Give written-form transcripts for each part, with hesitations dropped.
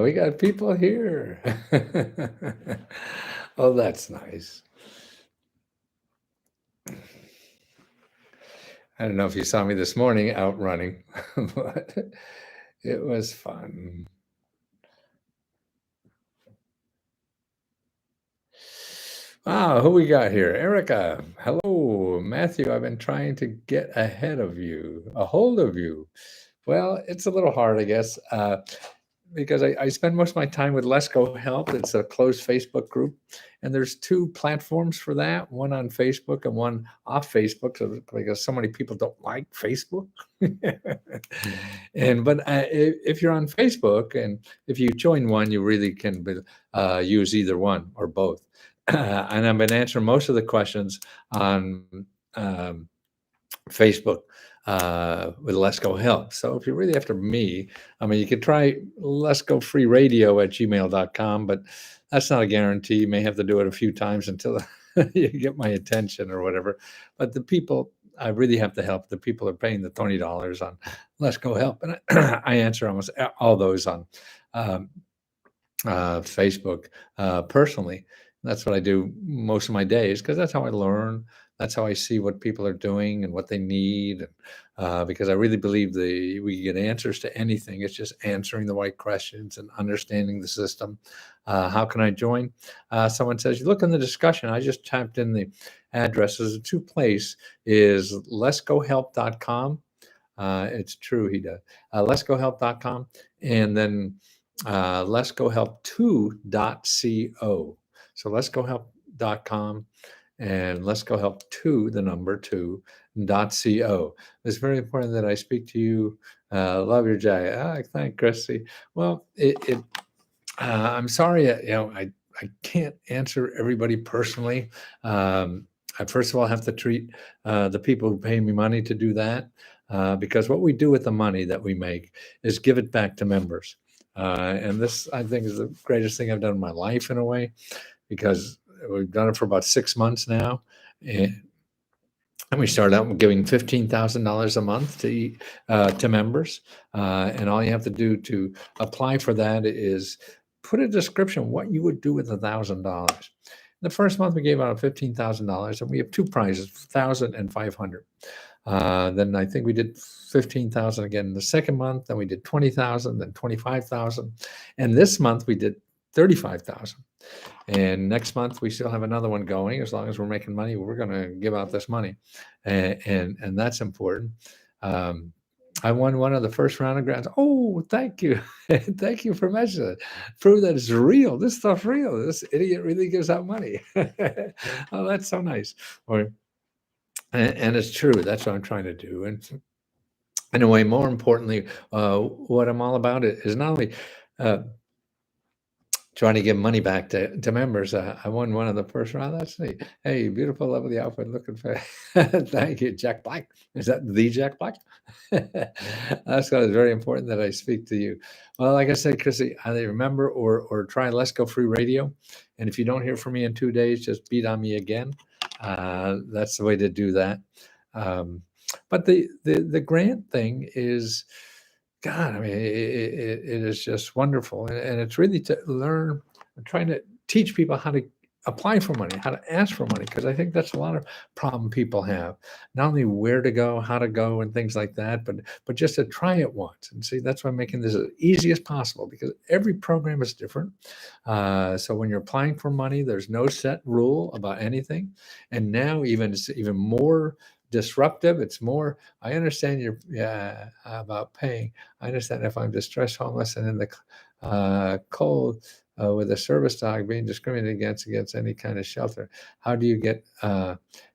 We got people here. Oh, that's nice. I don't know if you saw me this morning out running, but it was fun. Who we got here? Erica. Hello, Matthew. I've been trying to get ahead of you, a hold of you. Well, it's a little hard, I guess, because I spend most of my time with Let's Go Help. It's a closed Facebook group, and there's two platforms for that, one on Facebook and one off Facebook, so, because so many people don't like Facebook. If you're on Facebook and if you join one, you really can use either one or both. And I've been answering most of the questions on um, Facebook with Let's Go Help. So if you're really after me, I mean, you could try Let's Go Free Radio at gmail.com, but that's not a guarantee. You may have to do it a few times until you get my attention or whatever. But the people I really have to help, the people are paying the $20 on Let's Go Help. And I answer almost all those on um, Facebook personally. That's what I do most of my days because that's how I learn. That's how I see what people are doing and what they need. Because I really believe we get answers to anything. It's just answering the right questions and understanding the system. How can I join? Someone says, you look in the discussion. I just typed in the addresses. The two place is letsgohelp.com. It's true, he does. Letsgohelp.com. And then letsgohelp2.co. So letsgohelp.com and letsgohelp2, the number 2.co. It's very important that I speak to you. Love your jacket. Thank Christy. Well, I'm sorry, I can't answer everybody personally. I first of all have to treat the people who pay me money to do that, because what we do with the money that we make is give it back to members. And this, I think, is the greatest thing I've done in my life in a way, because we've done it for about 6 months now. And we started out with giving $15,000 a month to members, and all you have to do to apply for that is put a description what you would do with $1,000. The first month we gave out $15,000, and we have two prizes, 1,000 and 500. Then I think we did 15,000 again in the second month. Then we did 20,000, then 25,000, and this month we did 35,000. And next month we still have another one going. As long as we're making money, we're going to give out this money, and that's important. I won one of the first round of grants. Oh, thank you, thank you for mentioning it. Prove that it's real. This stuff's real. This idiot really gives out money. Oh, that's so nice. And it's true. That's what I'm trying to do. And in a way, more importantly, what I'm all about is not only uh, trying to give money back to members. I won one of the first round. That's neat. Hey, beautiful, lovely outfit, looking for. Thank you, Jack Black. Is that the Jack Black? That's why it's very important that I speak to you. Well, like I said, Chrissy, either remember or try Let's Go Free Radio. And if you don't hear from me in 2 days, just beat on me again. That's the way to do that. Um, but the grant thing is, God, I mean, it is just wonderful. And it's really to learn, I'm trying to teach people how to apply for money, how to ask for money, because I think that's a lot of problem people have. Not only where to go, how to go, and things like that, but just to try it once. And see, that's why I'm making this as easy as possible, because every program is different. So when you're applying for money, there's no set rule about anything. And now it's even more disruptive. It's more, I understand you're about paying. I understand if I'm distressed, homeless, and in the cold with a service dog being discriminated against any kind of shelter. How do you get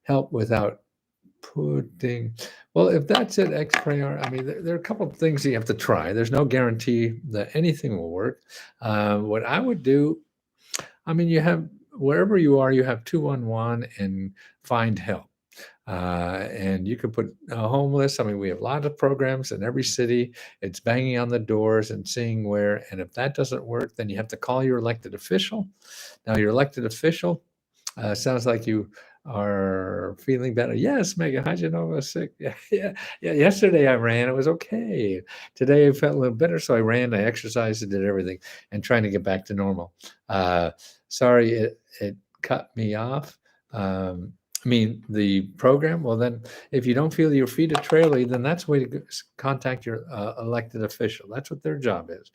help without putting? Well, if that's it, ex prior, I mean, there are a couple of things you have to try. There's no guarantee that anything will work. What I would do, I mean, you have, wherever you are, you have 211 and find help. And you can put homeless. I mean, we have a lot of programs in every city. It's banging on the doors and seeing where. And if that doesn't work, then you have to call your elected official. Now, your elected official sounds like you are feeling better. Yes, Megan, how'd you know I was sick? Yeah, yeah, yeah. Yesterday I ran. It was okay. Today I felt a little better, so I ran. I exercised and did everything, and trying to get back to normal. Uh, Sorry, it cut me off. I mean, the program. Well, then, if you don't feel your feet are traily, then that's the way to contact your elected official. That's what their job is,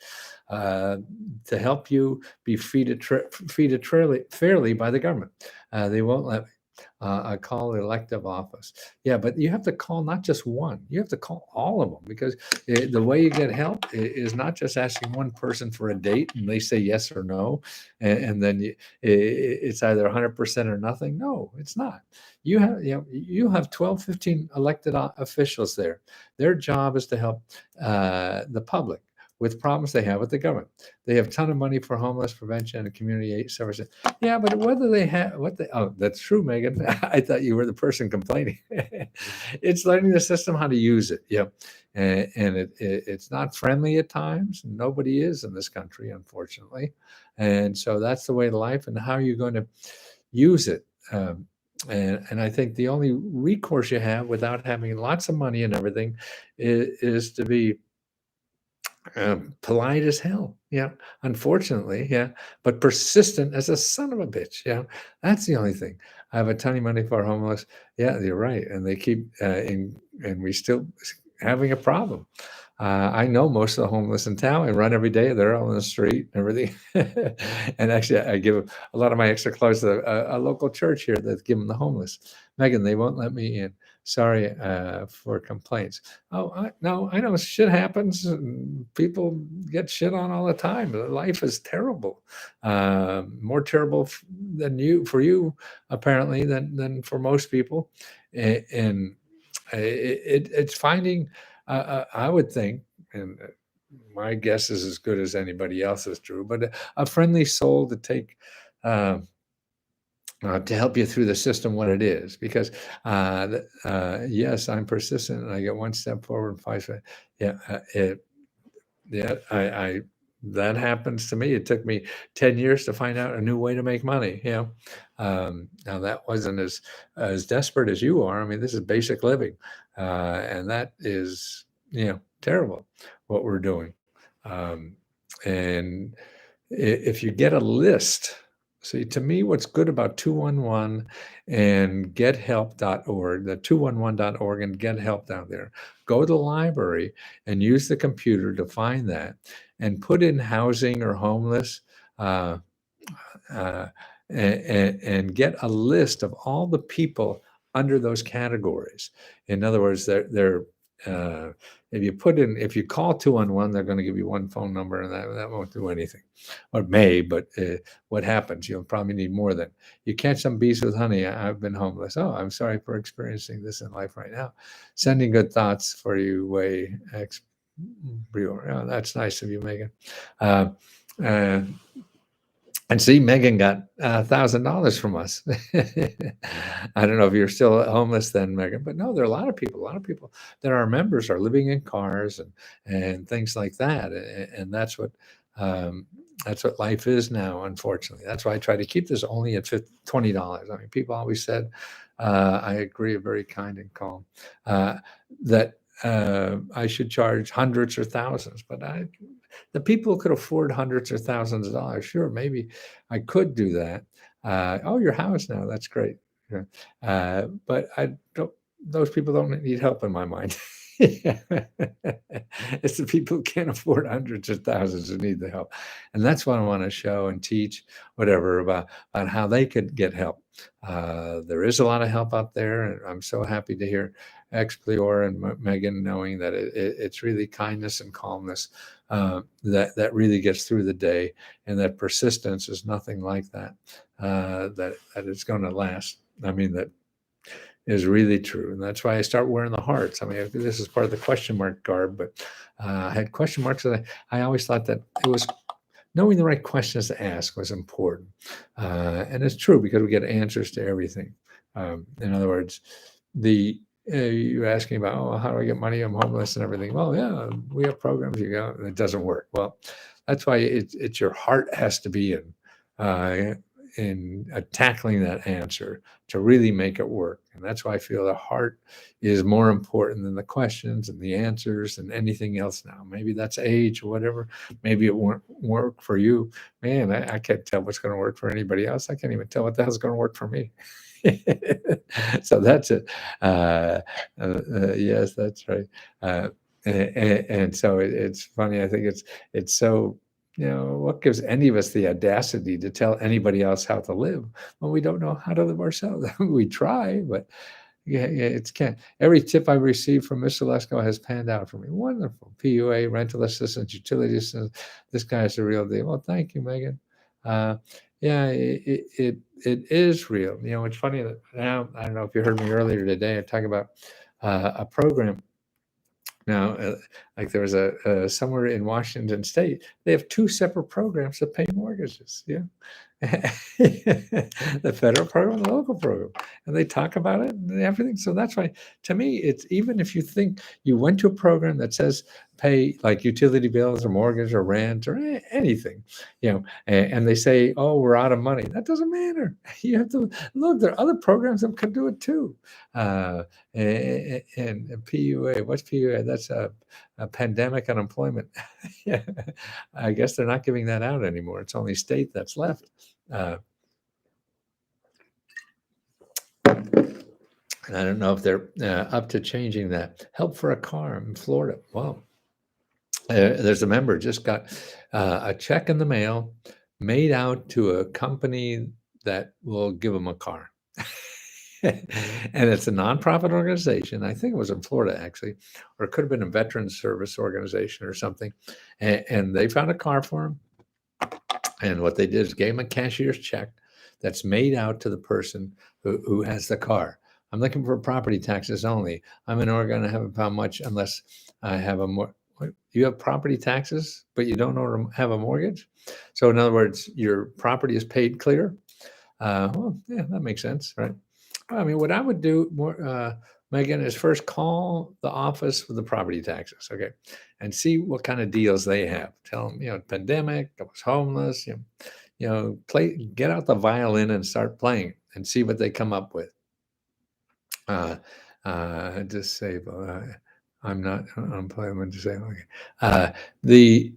uh, to help you be treated fairly by the government. They won't let call elective office. Yeah, but you have to call not just one. You have to call all of them, because the way you get help is not just asking one person for a date and they say yes or no, and then it's either 100% or nothing. No, it's not. You have 12, 15 elected officials there. Their job is to help the public with problems they have with the government. They have a ton of money for homeless prevention and community aid services. Yeah, but whether they have what they, oh, that's true, Megan. I thought you were the person complaining. It's learning the system how to use it. Yeah. And it's not friendly at times. Nobody is in this country, unfortunately. And so that's the way of life. And how are you going to use it? And I think the only recourse you have without having lots of money and everything is to be polite as hell. Yeah, unfortunately, yeah, but persistent as a son of a bitch. Yeah, that's the only thing. I have a ton of money for homeless. Yeah, you're right, and they keep and we still having a problem. I know most of the homeless in town. I run every day. They're all on the street and everything. And actually, I give a lot of my extra clothes to a local church here that give them the homeless. Megan, they won't let me in. Sorry for complaints. Oh, no, I know shit happens. And people get shit on all the time. Life is terrible, more terrible than for you apparently than for most people, and it's finding. I would think, and my guess is as good as anybody else's, Drew, but a friendly soul to take. To help you through the system what it is, because yes, I'm persistent and I get one step forward and five steps. Yeah, yeah, I that happens to me. It took me 10 years to find out a new way to make money. Now that wasn't as desperate as you are. I mean, this is basic living, and that is terrible what we're doing. Um, and if you get a list, see, to me, what's good about 211 and gethelp.org, the 211.org and get help down there, go to the library and use the computer to find that and put in housing or homeless, uh, uh, and get a list of all the people under those categories. In other words, uh, if you call 211, they're going to give you one phone number, and that won't do anything, or it may, but what happens? You'll probably need more than you catch some bees with honey. I've been homeless. Oh, I'm sorry for experiencing this in life right now. Sending good thoughts for you, way ex Brewer. Oh, that's nice of you, Megan. Uh, uh, and see, Megan got $1,000 from us. I don't know if you're still homeless then, Megan, but no, there are a lot of people. A lot of people that are members are living in cars and things like that, and um, that's what life is now. Unfortunately, that's why I try to keep this only at $20. I mean, people always said, I agree, very kind and calm, that I should charge hundreds or thousands, but the people who could afford hundreds or thousands of dollars, sure, maybe I could do that. Oh, your house now, that's great. Yeah. But I don't. Those people don't need help in my mind. It's the people who can't afford hundreds of thousands who need the help, and that's what I want to show and teach, whatever about how they could get help. There is a lot of help out there, and I'm so happy to hear Explior and Megan knowing that it's really kindness and calmness that really gets through the day, and that persistence is nothing like that. That it's going to last. I mean, that is really true, and that's why I start wearing the hearts. I mean, this is part of the question mark garb, but I had question marks, and I always thought that it was knowing the right questions to ask was important, and it's true because we get answers to everything. In other words, the you asking about, oh, how do I get money? I'm homeless and everything. Well, yeah, we have programs. You go, and it doesn't work. Well, that's why it's your heart has to be in. tackling that answer to really make it work. And that's why I feel the heart is more important than the questions and the answers and anything else now. Maybe that's age or whatever. Maybe it won't work for you. Man, I can't tell what's going to work for anybody else. I can't even tell what the hell's going to work for me. So that's it. Yes, that's right. Uh, and so it's funny. I think it's so, what gives any of us the audacity to tell anybody else how to live when we don't know how to live ourselves? We try, but yeah, it's can't. Every tip I've received from Mr. Lesko has panned out for me. Wonderful. PUA, rental assistance, utility assistance. This guy is the real deal. Well, thank you, Megan. Uh, yeah, it is real. It's funny that now, I don't know if you heard me earlier today, I talk about a program now, like there was somewhere in Washington State, they have two separate programs to pay mortgages. Yeah, the federal program, the local program, and they talk about it and everything. So that's why, to me, it's even if you think you went to a program that says pay like utility bills or mortgage or rent or anything, and they say, "Oh, we're out of money." That doesn't matter. You have to look. There are other programs that can do it too. Uh, and PUA, what's PUA? That's a pandemic unemployment. Yeah, I guess they're not giving that out anymore. It's only state that's left. Uh, and I don't know if they're up to changing that. Help for a car in Florida. Wow. There's a member just got a check in the mail made out to a company that will give them a car. And it's a nonprofit organization. I think it was in Florida, actually, or it could have been a veterans service organization or something. And they found a car for him. And what they did is gave him a cashier's check that's made out to the person who has the car. I'm looking for property taxes only. I'm in Oregon. I haven't found much unless I have a more. You have property taxes, but you don't know to have a mortgage. So in other words, your property is paid clear. Well, yeah, that makes sense, right? I mean, what I would do more, Megan, is first call the office for the property taxes, okay, and see what kind of deals they have. Tell them, pandemic, I was homeless, get out the violin and start playing and see what they come up with. Uh, Disable. I'm not unemployment disabled. Okay. The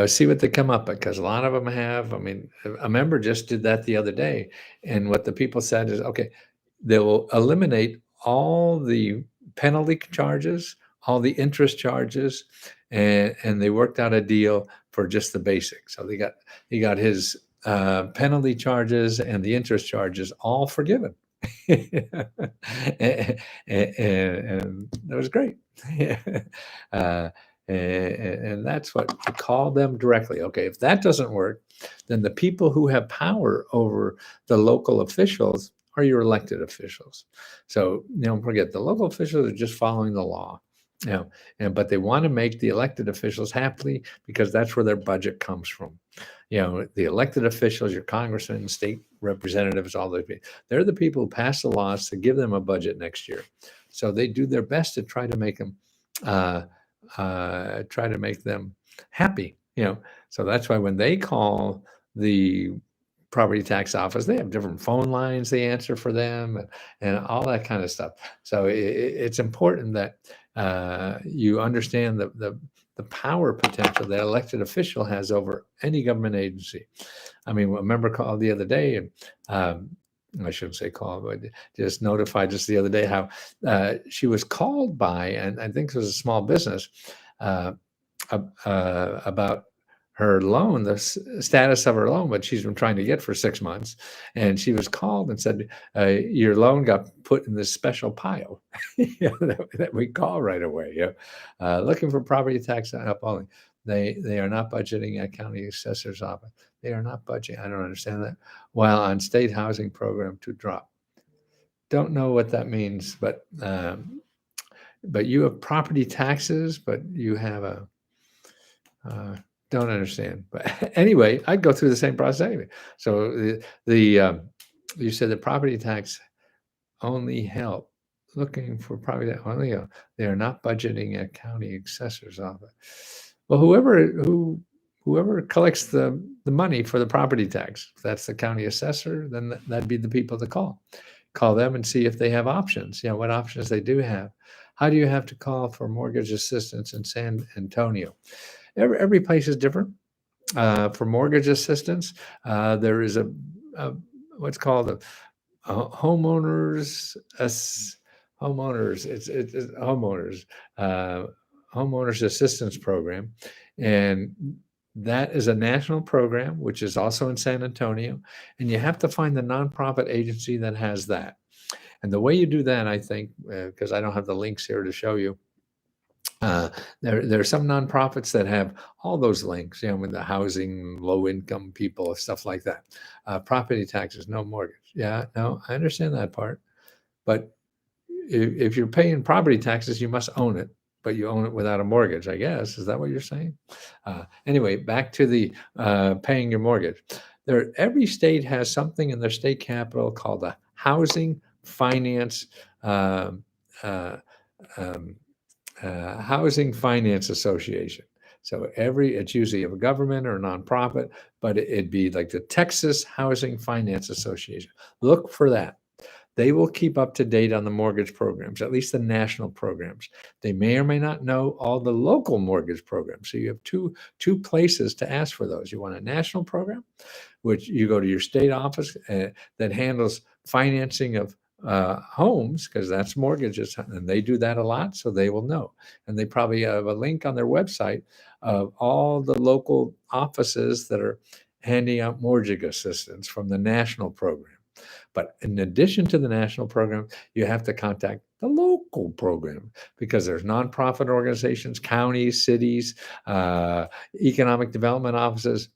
see what they come up with because a lot of them have. I mean, a member just did that the other day, and what the people said is, okay, they will eliminate all the penalty charges, all the interest charges, and they worked out a deal for just the basic. So he got his penalty charges and the interest charges all forgiven. and, and that was great. uh, and that's what call them directly. Okay, if that doesn't work, then the people who have power over the local officials are your elected officials. So don't forget the local officials are just following the law. But they want to make the elected officials happy because that's where their budget comes from. The elected officials, your congressmen, state representatives, all those people, they're the people who pass the laws to give them a budget next year. So they do their best to try to make them uh, happy. So that's why when they call the property tax office, they have different phone lines they answer for them and all that kind of stuff. So it's important that you understand the power potential that elected official has over any government agency. I mean, a member called the other day, and I shouldn't say called, but just notified us the other day how she was called by, and I think it was a small business, uh, about her loan, the status of her loan, but she's been trying to get for 6 months. And she was called and said, your loan got put in this special pile that we call right away. Looking for property tax up only. They are not budgeting at county assessor's office. They are not budgeting. I don't understand that. While on state housing program to drop. Don't know what that means, but you have property taxes, but you have a don't understand. But anyway, I'd go through the same process anyway. So you said the property tax only help looking for property tax only help. They are not budgeting at county assessor's office. Well, who whoever collects the money for the property tax. If that's the county assessor, then that'd be the people to call. Call them and see if they have options, what options they do have. How do you have to call for mortgage assistance in San Antonio? Every place is different. For mortgage assistance, there is a what's called a homeowners homeowners it's homeowners uh, homeowners assistance program, and that is a national program which is also in San Antonio, and you have to find the nonprofit agency that has that. And the way you do that, I think, because I don't have the links here to show you, uh, there are some nonprofits that have all those links, with the housing, low income people, stuff like that. Property taxes, no mortgage. Yeah, no, I understand that part. But if you're paying property taxes, you must own it, but you own it without a mortgage, I guess. Is that what you're saying? Anyway, back to the paying your mortgage. Every state has something in their state capital called a housing finance um, uh, um, Housing Finance Association. So it's usually a government or a nonprofit, but it'd be like the Texas Housing Finance Association. Look for that. They will keep up to date on the mortgage programs, at least the national programs. They may or may not know all the local mortgage programs. So you have two places to ask for those. You want a national program, which you go to your state office that handles financing of homes, because that's mortgages, and they do that a lot, so they will know. And they probably have a link on their website of all the local offices that are handing out mortgage assistance from the national program. But in addition to the national program, you have to contact the local program, because there's nonprofit organizations, counties, cities, uh, economic development offices,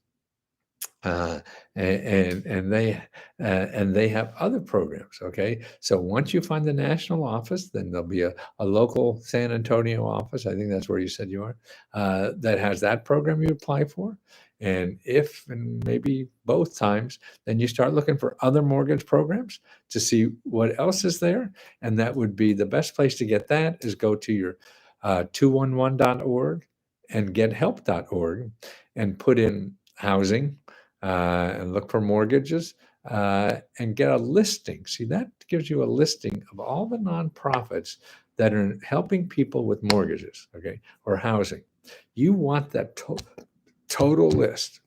uh, and they have other programs. Okay, so once you find the national office, then there'll be a local San Antonio office. I think that's where you said you are, that has that program you apply for. And if, and maybe both times, then you start looking for other mortgage programs to see what else is there. And that would be the best place to get that is go to your 211.org and gethelp.org and put in housing, and look for mortgages, and get a listing. See, that gives you a listing of all the nonprofits that are helping people with mortgages, okay, or housing. You want that total list.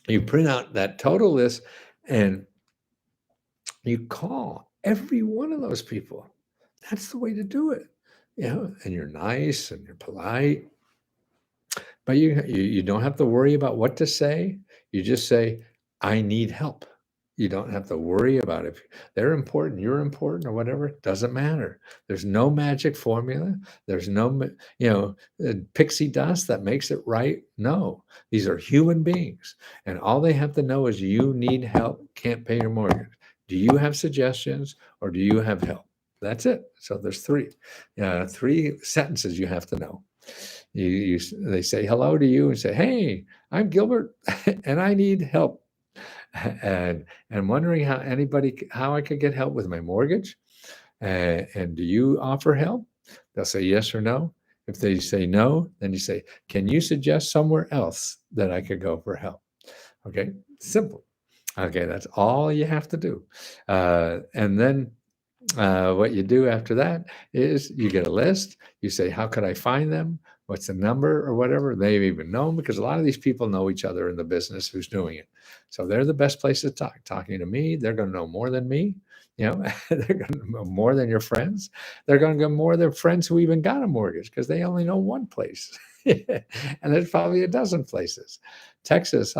You print out that total list and you call every one of those people. That's the way to do it. And you're nice and you're polite, but you don't have to worry about what to say. You just say, "I need help." You don't have to worry about if they're important, you're important, or whatever. It doesn't matter. There's no magic formula. There's no, pixie dust that makes it right. No, these are human beings, and all they have to know is you need help, can't pay your mortgage. Do you have suggestions, or do you have help? That's it. So there's three sentences you have to know. They say hello to you and say, "Hey, I'm Gilbert, and I need help, and wondering how I could get help with my mortgage. And do you offer help?" They'll say yes or no. If they say no, then you say, "Can you suggest somewhere else that I could go for help?" Okay, simple. Okay, that's all you have to do. And then what you do after that is you get a list. You say, "How could I find them? What's the number?" or whatever. They even know them, because a lot of these people know each other in the business who's doing it. So they're the best place to talk. Talking to me, they're going to know more than me. They're going to know more than your friends. They're going to get more than friends who even got a mortgage, because they only know one place. And there's probably a dozen places. Texas,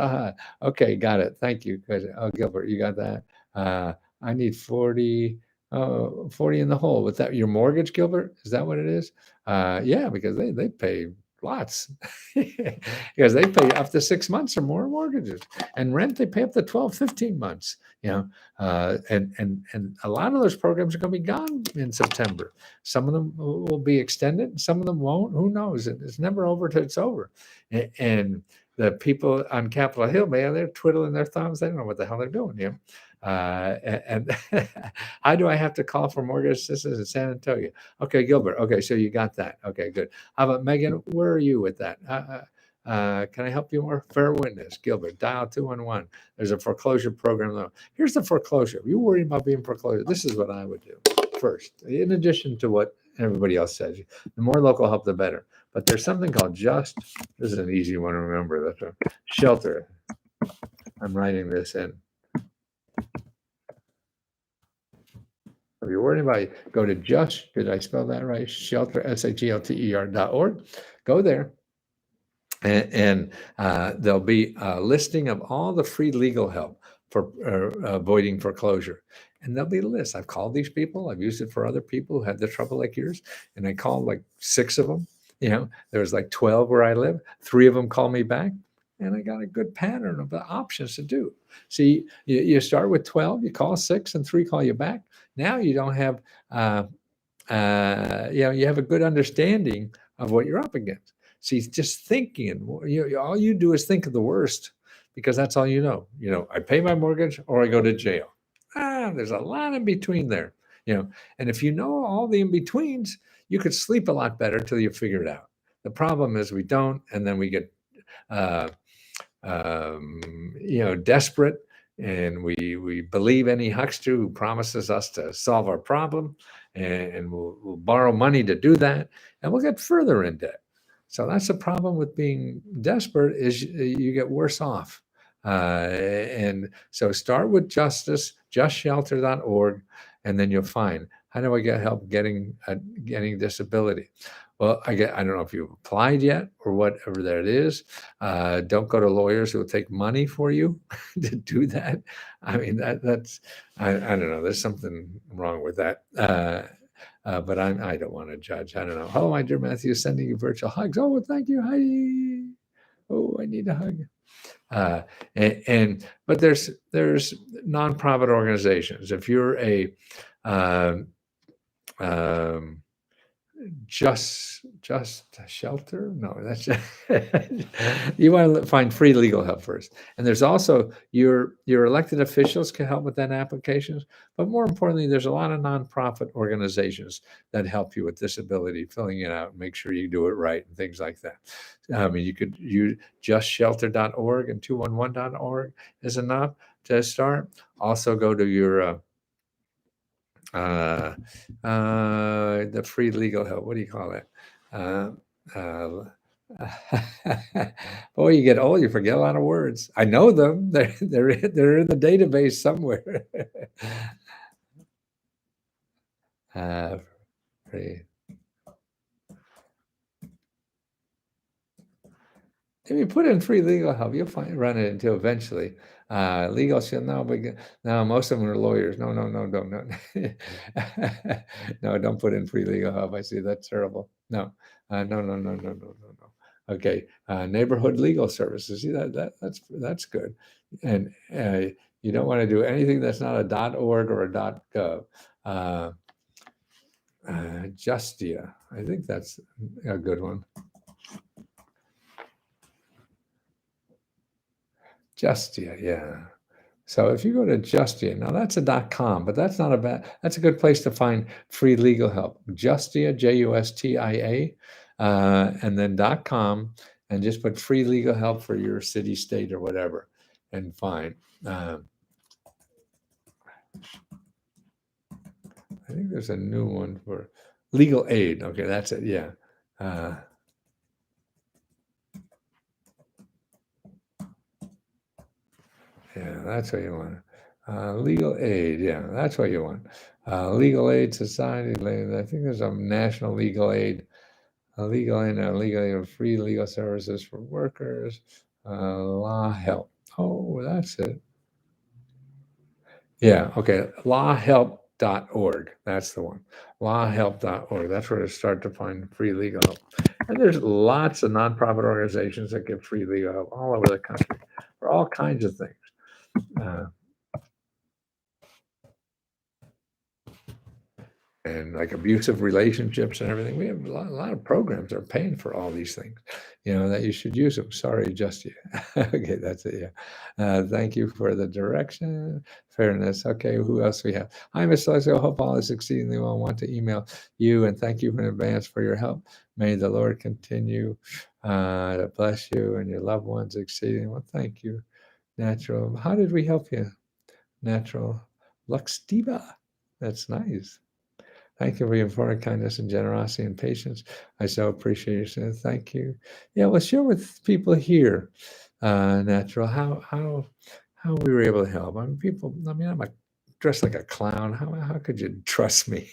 okay, got it. Thank you. Good. Oh, Gilbert, you got that. I need 40 in the hole. With that, your mortgage, Gilbert? Is that what it is? Yeah, because they pay lots. Because they pay up to 6 months or more mortgages. And rent, they pay up to 12, 15 months. And a lot of those programs are going to be gone in September. Some of them will be extended, and some of them won't. Who knows? It's never over till it's over. And the people on Capitol Hill, man, they're twiddling their thumbs. They don't know what the hell they're doing. And how do I have to call for mortgage assistance in San Antonio? Okay, Gilbert. Okay, so you got that. Okay, good. How about Megan? Where are you with that? Can I help you more? Fair witness, Gilbert, dial 211. There's a foreclosure program. Here's the foreclosure. If you're worried about being foreclosed, this is what I would do first, in addition to what everybody else says. The more local help, the better. But there's something called just, this is an easy one to remember, that's a shelter. I'm writing this in. If you're worried about it, go to just, did I spell that right? Shelter, SHELTER.org. Go there. And there'll be a listing of all the free legal help for avoiding foreclosure. And there'll be a list. I've called these people. I've used it for other people who had the trouble like yours. And I called like 6 of them. There was like 12 where I live. 3 of them called me back. And I got a good pattern of the options to do. See, you start with 12, you call 6, and 3 call you back. Now you don't have, you have a good understanding of what you're up against. See, just thinking, all you do is think of the worst because that's all you know. I pay my mortgage or I go to jail. There's a lot in between there, and if you know all the in-betweens, you could sleep a lot better till you figure it out. The problem is we don't, and then we get, desperate, and we believe any huckster who promises us to solve our problem, and we'll borrow money to do that, and we'll get further in debt. So that's the problem with being desperate, is you get worse off. And so start with justice, justshelter.org, and then you'll find, how do I get help getting disability? Well, I don't know if you've applied yet or whatever that is. Don't go to lawyers who will take money for you to do that. I mean, that's, I don't know. There's something wrong with that. But I don't want to judge. I don't know. Hello, my dear Matthew, sending you virtual hugs. Oh, thank you. Hi. Oh, I need a hug. But there's nonprofit organizations. If you're a just shelter, no, that's you want to find free legal help first. And there's also your elected officials can help with that applications, but more importantly, there's a lot of nonprofit organizations that help you with disability, filling it out, make sure you do it right, and things like that. I mean, you could use justshelter.org and 211.org is enough to start. Also go to your the free legal help. What do you call it? Boy, you get old, you forget a lot of words. I know them. They're in the database somewhere. Free. If you put in free legal help, you'll run it into eventually. Legal shit, no, but no, most of them are lawyers. No, don't. No, don't put in free legal help. I see, that's terrible. No, no. Okay, neighborhood legal services. See, that's good. And you don't want to do anything that's not a .org or a .gov. Justia, I think that's a good one. Justia, yeah. So if you go to Justia, now that's a .com, but that's not that's a good place to find free legal help. Justia, Justia, and then .com, and just put free legal help for your city, state, or whatever, and find. I think there's a new one for legal aid. Okay, that's it. Yeah. Yeah, that's what you want. Legal aid, yeah, that's what you want. Legal aid society, I think there's a national legal aid, legal aid, free legal services for workers, law help. Oh, that's it. Yeah, okay, lawhelp.org, that's the one. Lawhelp.org, that's where to start to find free legal help. And there's lots of nonprofit organizations that give free legal help all over the country for all kinds of things. and like abusive relationships and everything. We have a lot of programs that are paying for all these things, that you should use them. Sorry, just you. Okay, that's it. Yeah. Thank you for the direction. Fairness. Okay, who else we have? Hi, Miss Leslie. I hope all is exceedingly well. I want to email you and thank you in advance for your help. May the Lord continue to bless you and your loved ones exceedingly well. Thank you. Natural. How did we help you? Natural. Lux Diva. That's nice. Thank you for your foreign kindness and generosity and patience. I so appreciate you. So thank you. Yeah, well, share with people here, natural, how we were able to help. I mean, people. I mean, I'm dressed like a clown. How could you trust me?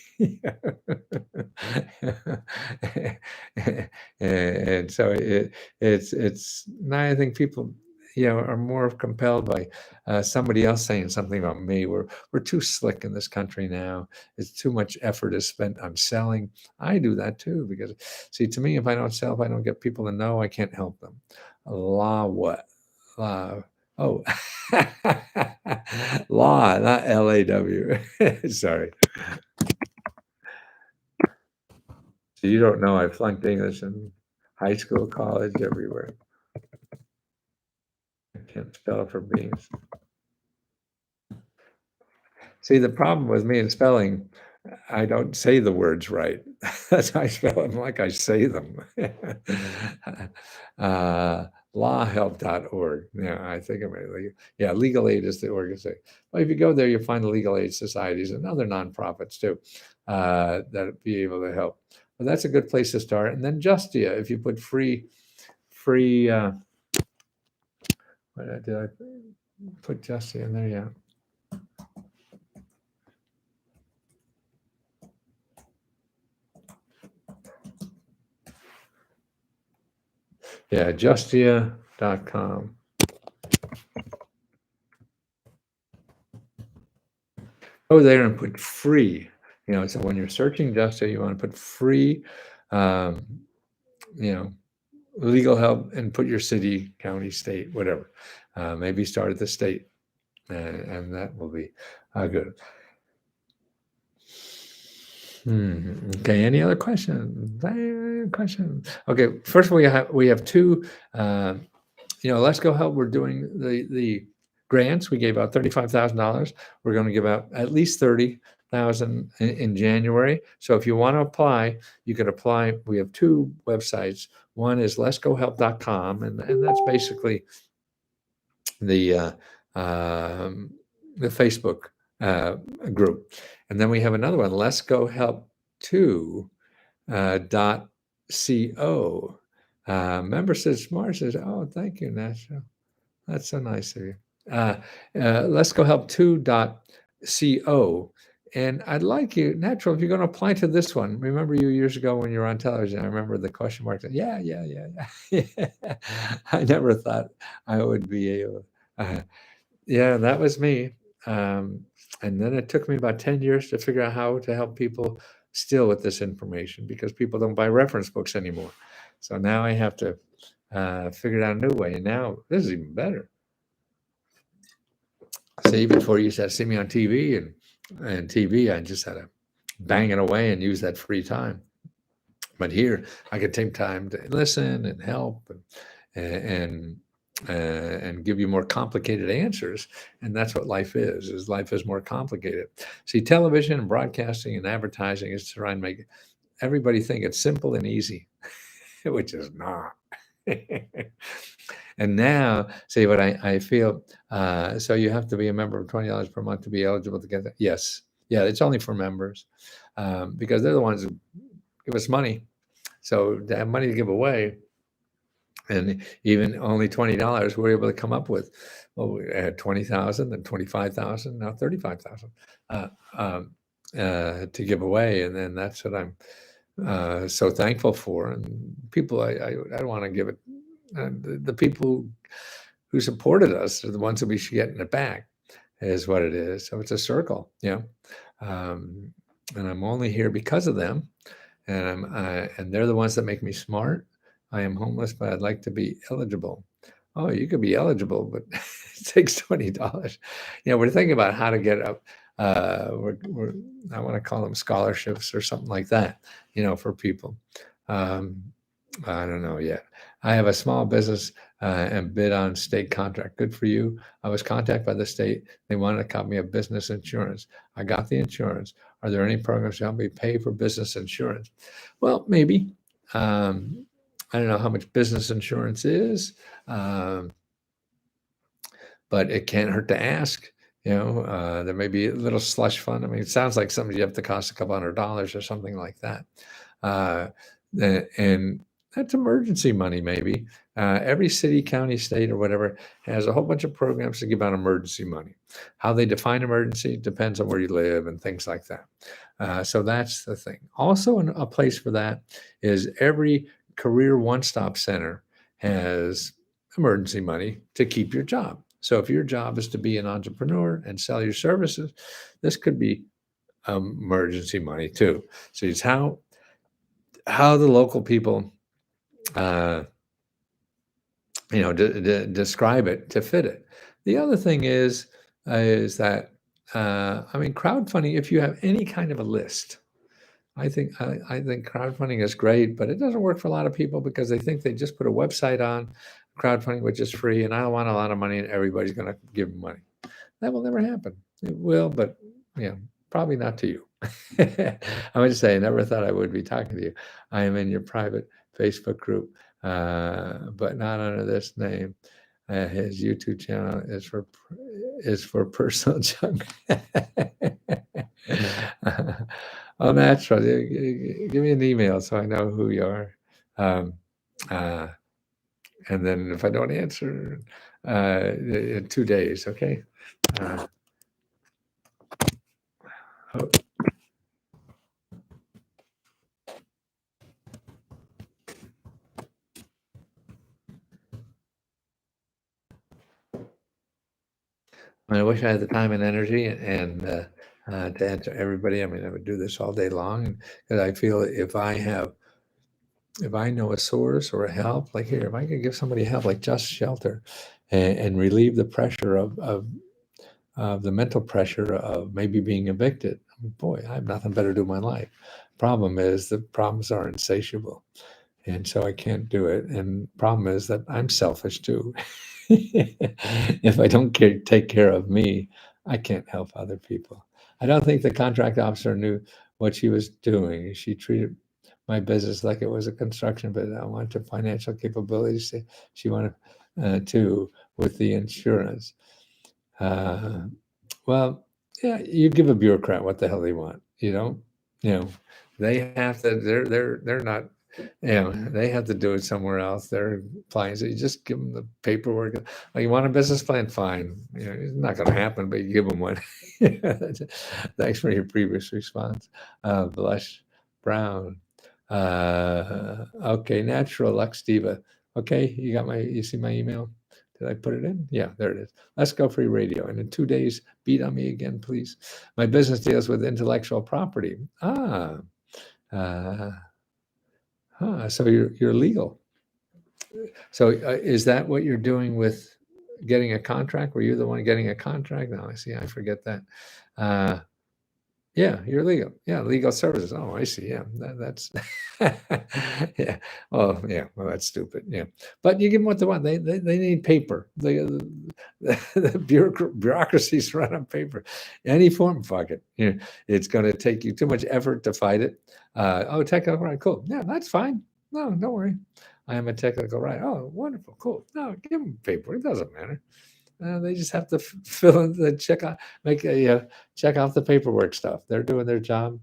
And so it's now I think people are more compelled by somebody else saying something about me. We're too slick in this country now. It's too much effort is spent on selling. I do that too because, see, to me, if I don't sell, if I don't get people to know, I can't help them. Law what? Law. Oh, law, not LAW. Sorry. So you don't know I flunked English in high school, college, everywhere. I can't spell for beans. See, the problem with me in spelling, I don't say the words right. That's how I spell them like I say them. uh, lawhelp.org. Yeah, I think I'm right. Yeah, Legal Aid is the organization. Well, if you go there, you'll find the legal aid societies and other nonprofits too that be able to help. But that's a good place to start. And then Justia, if you put free, what did I put Justia in there? Yeah. Yeah, justia.com. Go there and put free. So when you're searching Justia, you want to put free, um, you know, legal help and put your city, county, state, whatever. Maybe start at the state, and that will be good. Okay. Any other questions? Questions? Okay. First, we have two. Let's Go Help. We're doing the grants. We gave out $35,000. We're going to give out at least 30,000 in January. So if you want to apply, you can apply. We have two websites. One is letsgohelp.com, and that's basically the the Facebook group. And then we have another one, Let's Go Help 2 dot co. Member says, Mars says, oh, thank you, National. That's so nice of you. Let's Go Help 2.co. And I'd like you, Natural, if you're going to apply to this one, remember you years ago when you were on television, I remember the question mark. Yeah, yeah, yeah, yeah. I never thought I would be able. Yeah, that was me. And then it took me about 10 years to figure out how to help people still with this information because people don't buy reference books anymore. So now I have to figure out a new way. And now this is even better. See, before you used to see me on TV and TV, I just had to bang it away and use that free time. But here, I could take time to listen and help and and give you more complicated answers. And that's what life is. Is life is more complicated. See, television and broadcasting and advertising is to try and make everybody think it's simple and easy, which is not. And now, see what I feel. So you have to be a member of $20 per month to be eligible to get that. Yes, yeah, it's only for members because they're the ones who give us money. So to have money to give away, and even only $20, we're able to come up with. Well, we had 20,000, then 25,000, now 35,000 to give away, and then that's what I'm so thankful for. And people, I don't want to give it. The people who supported us are the ones that we should get in it back, is what it is. So it's a circle, and I'm only here because of them, and and they're the ones that make me smart. I am homeless, but I'd like to be eligible. Oh, you could be eligible, but it takes $20. We're thinking about how to get I want to call them scholarships or something like that, for people. Um, I don't know yet. I have a small business and bid on state contract. Good for you. I was contacted by the state. They wanted to cut me a business insurance. I got the insurance. Are there any programs to help me pay for business insurance? Well, maybe. Um, I don't know how much business insurance is, um, but it can't hurt to ask. There may be a little slush fund. I mean, it sounds like something you have to cost a couple $100 or something like that. Uh, and that's emergency money, maybe. Every city, county, state, or whatever has a whole bunch of programs to give out emergency money. How they define emergency depends on where you live and things like that. So that's the thing. Also, a place for that is every career one-stop center has emergency money to keep your job. So if your job is to be an entrepreneur and sell your services, this could be emergency money too. So it's how the local people, uh, describe it to fit it. The other thing is that I mean, crowdfunding. If you have any kind of a list, I think crowdfunding is great, but it doesn't work for a lot of people because they think they just put a website on crowdfunding, which is free, and I want a lot of money, and everybody's going to give them money. That will never happen. It will, but probably not to you. I would say I never thought I would be talking to you. I am in your private Facebook group, but not under this name. His YouTube channel is for personal junk. Oh, natural. Give me an email so I know who you are. Um, uh, and then if I don't answer in 2 days, okay? Oh, I wish I had the time and energy and to answer everybody. I mean, I would do this all day long, because I feel if I know a source or a help, like here, if I could give somebody help, like just shelter, and relieve the pressure of the mental pressure of maybe being evicted, boy, I have nothing better to do in my life. Problem is, the problems are insatiable, and so I can't do it. And problem is that I'm selfish too. If I don't take care of me, I can't help other people. I don't think the contract officer knew what she was doing. She treated my business like it was a construction business. I wanted financial capabilities. She wanted to with the insurance. Uh, well, yeah, you give a bureaucrat what the hell they want. You know, they have to. They're not. They have to do it somewhere else. They're applying. So you just give them the paperwork. Oh, you want a business plan? Fine. It's not going to happen, but you give them one. Thanks for your previous response. Blush Brown. Okay, natural Lux Diva. Okay, you see my email? Did I put it in? Yeah, there it is. Let's Go Free Radio. And in 2 days, beat on me again, please. My business deals with intellectual property. Uh, so you're legal. So is that what you're doing with getting a contract? Were you the one getting a contract? No, I see. I forget that. Uh, Yeah, you're legal. Yeah, legal services. Oh, I see. Yeah, that's yeah. Oh, yeah. Well, that's stupid. Yeah, but you give them what they want. They need paper. The bureaucracies run on paper. Any form, fuck it. It's going to take you too much effort to fight it. Oh, technical right, cool. Yeah, that's fine. No, don't worry. I am a technical right. Oh, wonderful, cool. No, give them paper. It doesn't matter. They just have to fill in the check off the paperwork stuff. They're doing their job,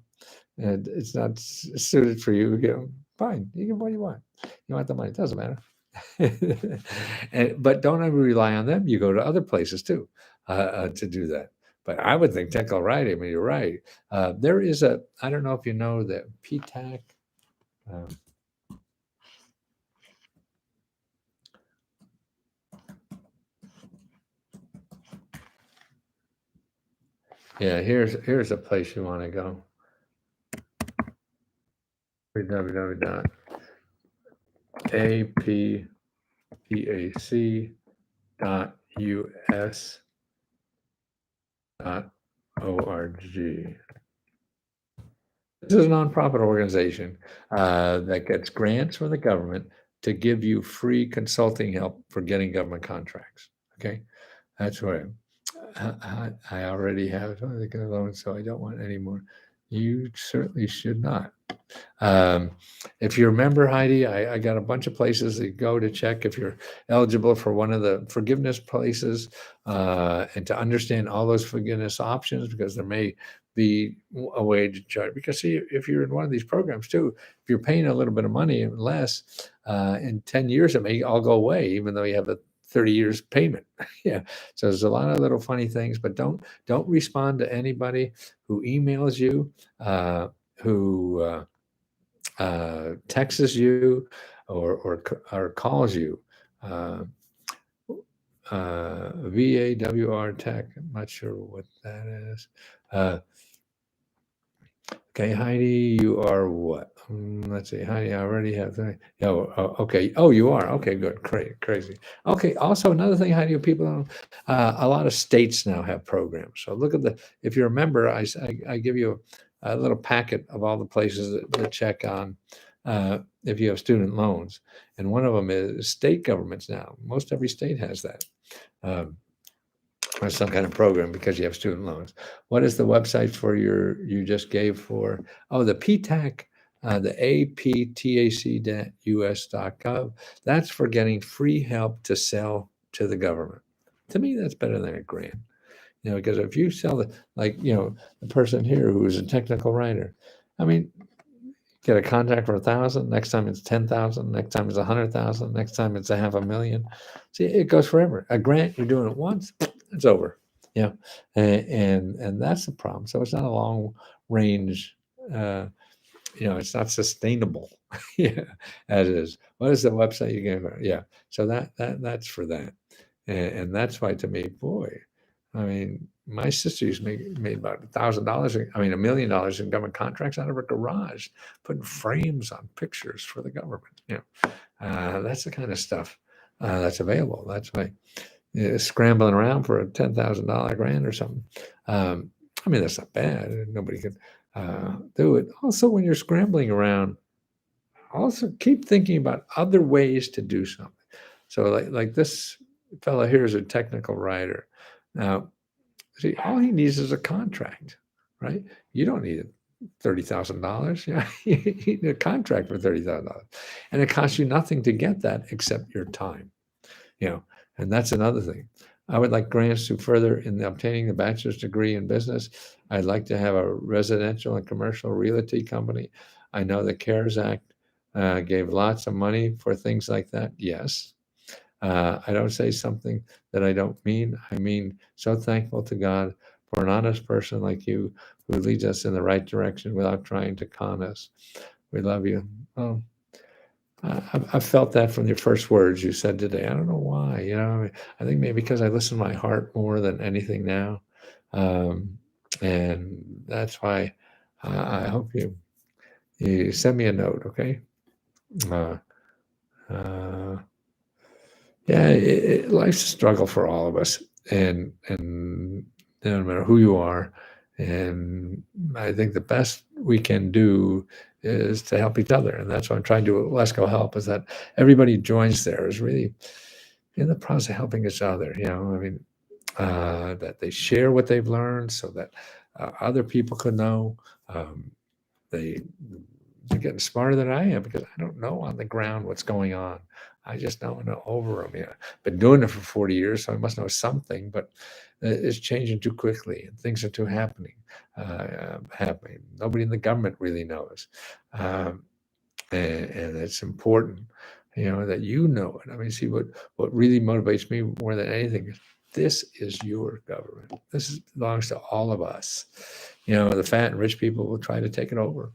and it's not suited for you. Fine, you get what you want. You want the money, it doesn't matter. But don't ever rely on them. You go to other places too to do that. But I would think technical writing. I mean, you're right. There is I don't know if you know that PTAC. Um, yeah, here's a place you want to go. www.appac.us This is a nonprofit organization that gets grants from the government to give you free consulting help for getting government contracts. Okay, that's where I already have the loan, so I don't want any more. You certainly should not. Um, if you remember, Heidi, I got a bunch of places that you go to check if you're eligible for one of the forgiveness places and to understand all those forgiveness options because there may be a way to charge. Because see, if you're in one of these programs too, if you're paying a little bit of money and less, in 10 years it may all go away, even though you have a 30 years payment. Yeah. So there's a lot of little funny things, but don't respond to anybody who emails you, who texts you or calls you. Uh, VAWR Tech. I'm not sure what that is. Uh, okay, Heidi, you are what? Let's see, Heidi, I already have that. Oh, okay. Oh, you are. Okay, good. Crazy. Okay. Also, another thing, Heidi, people don't. A lot of states now have programs. So look at if you remember, I give you a little packet of all the places that check on if you have student loans, and one of them is state governments now. Most every state has that. Um, or some kind of program because you have student loans. What is the website for you just gave for? Oh, the PTAC, the aptac.us.gov. That's for getting free help to sell to the government. To me, that's better than a grant. Because if you sell the person here who is a technical writer, I mean, get a contract for 1,000. Next time it's 10,000. Next time it's 100,000. Next time it's 500,000. See, it goes forever. A grant, you're doing it once, it's over. Yeah, and that's the problem. So it's not a long range. Uh, it's not sustainable. Yeah, as it is. What is the website you gave? Yeah, so that's for that, and that's why to me, boy, I mean, my sister used to made about $1,000. I mean, $1 million in government contracts out of her garage, putting frames on pictures for the government. That's the kind of stuff that's available. That's why scrambling around for a $10,000 grant or something. I mean, that's not bad. Nobody can do it. Also, when you're scrambling around, also keep thinking about other ways to do something. So, like this fellow here is a technical writer. Now, see, all he needs is a contract, right? You don't need $30,000. Yeah, you need a contract for $30,000, and it costs you nothing to get that except your time. You know, and that's another thing. I would like grants to further in obtaining a bachelor's degree in business. I'd like to have a residential and commercial realty company. I know the CARES Act gave lots of money for things like that. Yes. I don't say something that I don't mean. I mean, so thankful to God for an honest person like you who leads us in the right direction without trying to con us. We love you. Oh, I felt that from your first words you said today. I don't know why. I think maybe because I listen to my heart more than anything now, um, and that's why I hope you send me a note. Okay. Uh, uh, yeah, life's a struggle for all of us, and no matter who you are, and I think the best we can do is to help each other, and that's what I'm trying to do at Let's Go Help. Is that everybody who joins there is really in the process of helping each other. I mean, that they share what they've learned so that other people could know. Um, they they're getting smarter than I am because I don't know on the ground what's going on. I just don't know over them. Yeah, been doing it for 40 years, so I must know something. But it's changing too quickly, and things are too happening. Nobody in the government really knows, um, and it's important, that you know it. I mean, see what really motivates me more than anything is this is your government. Belongs to all of us. The fat and rich people will try to take it over.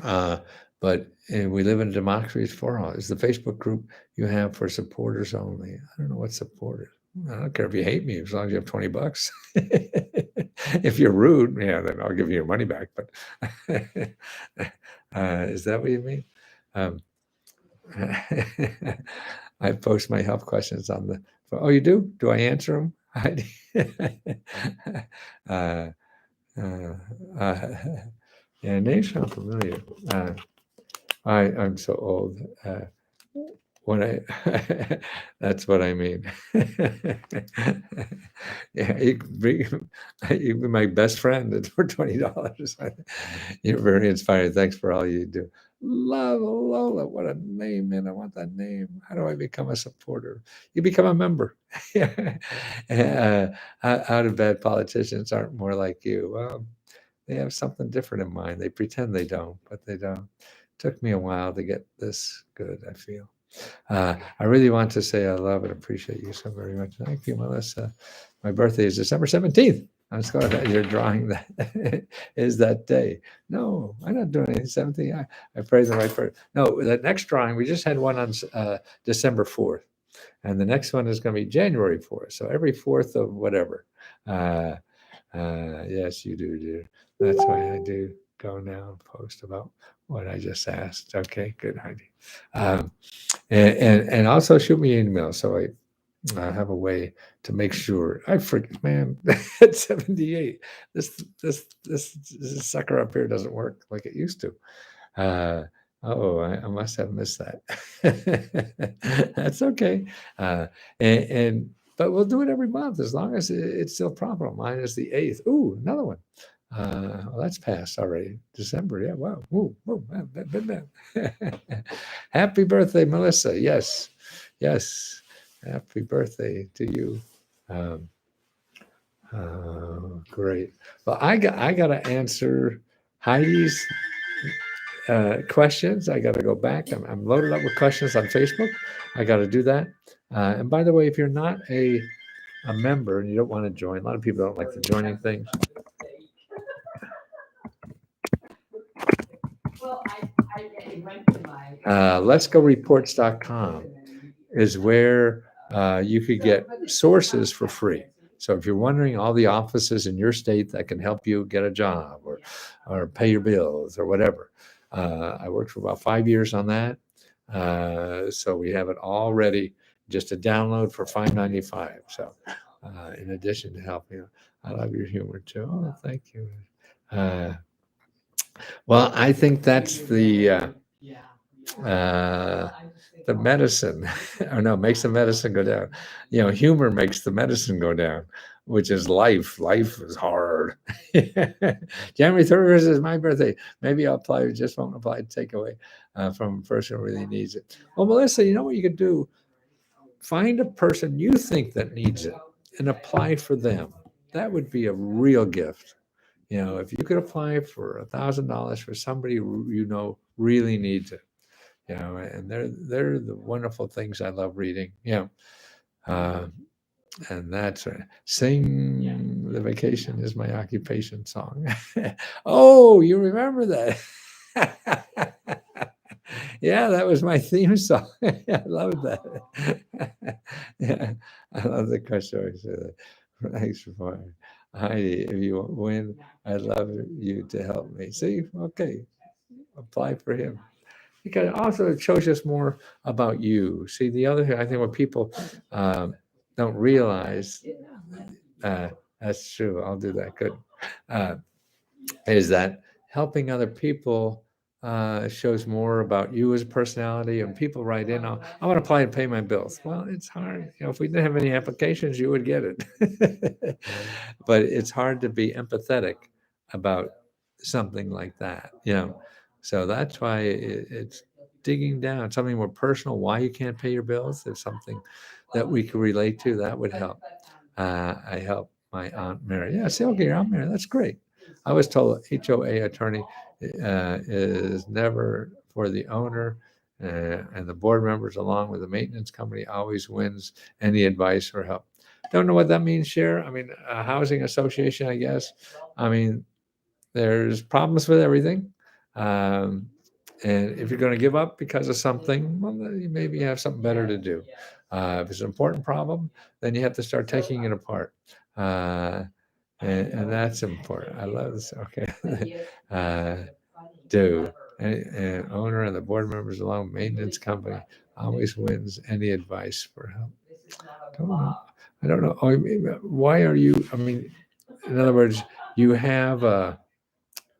Uh, but we live in a democracy. It's for all. It's the Facebook group you have for supporters only. I don't know what supporters. I don't care if you hate me as long as you have $20. If you're rude, yeah, then I'll give you your money back. But is that what you mean? Um, I post my health questions on the. Oh, you do? Do I answer them? Heidi. uh, uh, uh, yeah, names sound familiar. I'm so old. When I, that's what I mean. Yeah, you can be my best friend for $20. You're very inspiring. Thanks for all you do. Love Lola, what a name, man! I want that name. How do I become a supporter? You become a member. Yeah. Out of bed politicians aren't more like you. Well, they have something different in mind. They pretend they don't, but they don't. Took me a while to get this good, I feel. I really want to say I love and appreciate you so very much. Thank you, Melissa. My birthday is December 17th. I'm just glad that you're drawing that is that day. No, I'm not doing anything 17th. I pray the right person. No, the next drawing, we just had one on December 4th. And the next one is going to be January 4th. So every 4th of whatever. Uh, yes, you do, dear. That's why I do go now and post about what I just asked. Okay, good, Heidi. Um, and also shoot me an email so I have a way to make sure. I forget, man. At 78, this sucker up here doesn't work like it used to. Uh, oh, I must have missed that. That's okay. Uh, and but we'll do it every month as long as it's still profitable. Mine is the 8th. Ooh, another one. Well, that's passed already. December. Yeah. Wow. Woo, woo, man, man, man. Happy birthday, Melissa. Yes. Yes. Happy birthday to you. Um, great. Well, I got to answer Heidi's questions. I got to go back. I'm loaded up with questions on Facebook. I got to do that. And by the way, if you're not a member and you don't want to join, a lot of people don't like the joining things. Let'sgoreports.com is where you could get sources for free. So if you're wondering all the offices in your state that can help you get a job or pay your bills or whatever, I worked for about 5 years on that. So we have it all ready, just a download for $5.95. So in addition to helping you, I love your humor too. Oh, thank you. Uh, well, I think that's uh, the medicine. Oh no, makes the medicine go down. Humor makes the medicine go down, which is life. Life is hard. January 31st is my birthday. Maybe I'll apply, just won't apply to take away from a person who really needs it. Well, Melissa, you know what you could do? Find a person you think that needs it and apply for them. That would be a real gift. If you could apply for $1,000 for somebody who really needs it, and they're the wonderful things I love reading. Uh, and that's sing the vacation is my occupation song. Oh, you remember that? Yeah, that was my theme song. I love that. Yeah, I love the question. Thanks for Heidi. If you win, I'd love you to help me. See, okay, apply for him. Because also it shows us more about you. See, the other thing I think what people don't realize, uh, that's true. I'll do that. Good. Uh, is that helping other people shows more about you as a personality, and people write in, I want to apply and pay my bills. Well, it's hard. If we didn't have any applications, you would get it. But it's hard to be empathetic about something like that. So that's why it's digging down, something more personal, why you can't pay your bills. If something that we could relate to, that would help. I help my Aunt Mary. Yeah, say, okay, your Aunt Mary, that's great. I was told HOA attorney is never for the owner, and the board members, along with the maintenance company, always wins any advice or help. Don't know what that means, Cher. I mean, a housing association, I guess. I mean, there's problems with everything. Um, and if you're going to give up because of something, well, then you maybe have something better to do. If it's an important problem, then you have to start taking it apart. And that's important. I love this. Okay. Do and owner and the board members along with maintenance company always wins any advice for help. Don't know. I don't know. I mean, why are you? I mean, in other words, you have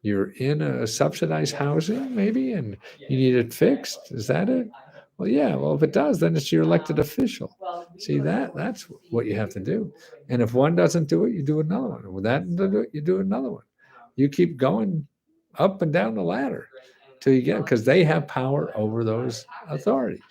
you're in a subsidized housing maybe, and you need it fixed. Is that it? Well, yeah. Well, if it does, then it's your elected official. See that's what you have to do. And if one doesn't do it, you do another one. With that, do it, you do another one. You keep going up and down the ladder till you get, because they have power over those authorities.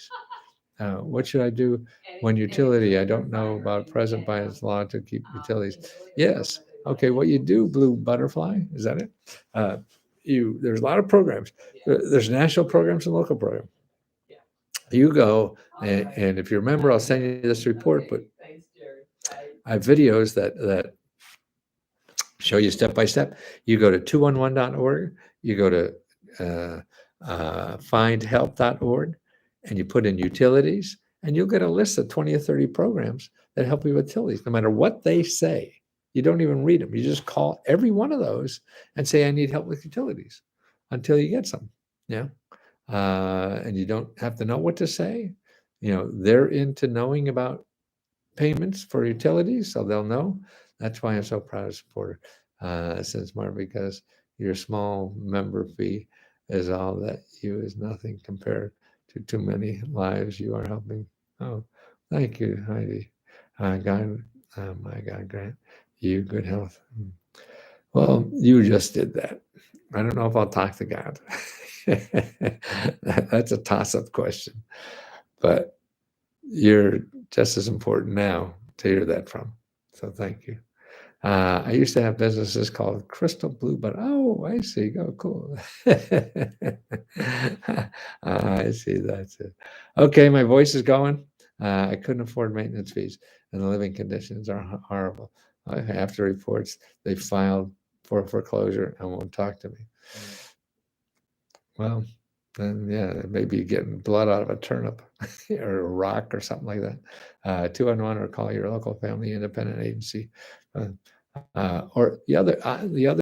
What should I do when utility? I don't know about present by its law to keep utilities. Yes. Okay. What you do, blue butterfly, is that it? Uh, there's a lot of programs. There's national programs and local programs. You go and if you remember, I'll send you this report. But I have videos that show you step by step. You go to 211.org, you go to findhelp.org, and you put in utilities, and you'll get a list of 20 or 30 programs that help you with utilities, no matter what they say. You don't even read them. You just call every one of those and say, I need help with utilities until you get some. Yeah. And you don't have to know what to say. They're into knowing about payments for utilities, so they'll know. That's why I'm so proud of supporter, since Mark, because your small member fee is all that you is nothing compared to too many lives you are helping. Oh, thank you, Heidi. God, my God, grant you good health. Well, you just did that. I don't know if I'll talk to God. That's a toss-up question, but you're just as important now to hear that from. So thank you. I used to have businesses called Crystal Blue, but oh, I see. Oh, cool. I see. That's it. Okay, my voice is going. I couldn't afford maintenance fees, and the living conditions are horrible. After reports, they filed for foreclosure and won't talk to me. Well, then yeah, maybe getting blood out of a turnip or a rock or something like that. 211 or call your local family independent agency. Or the other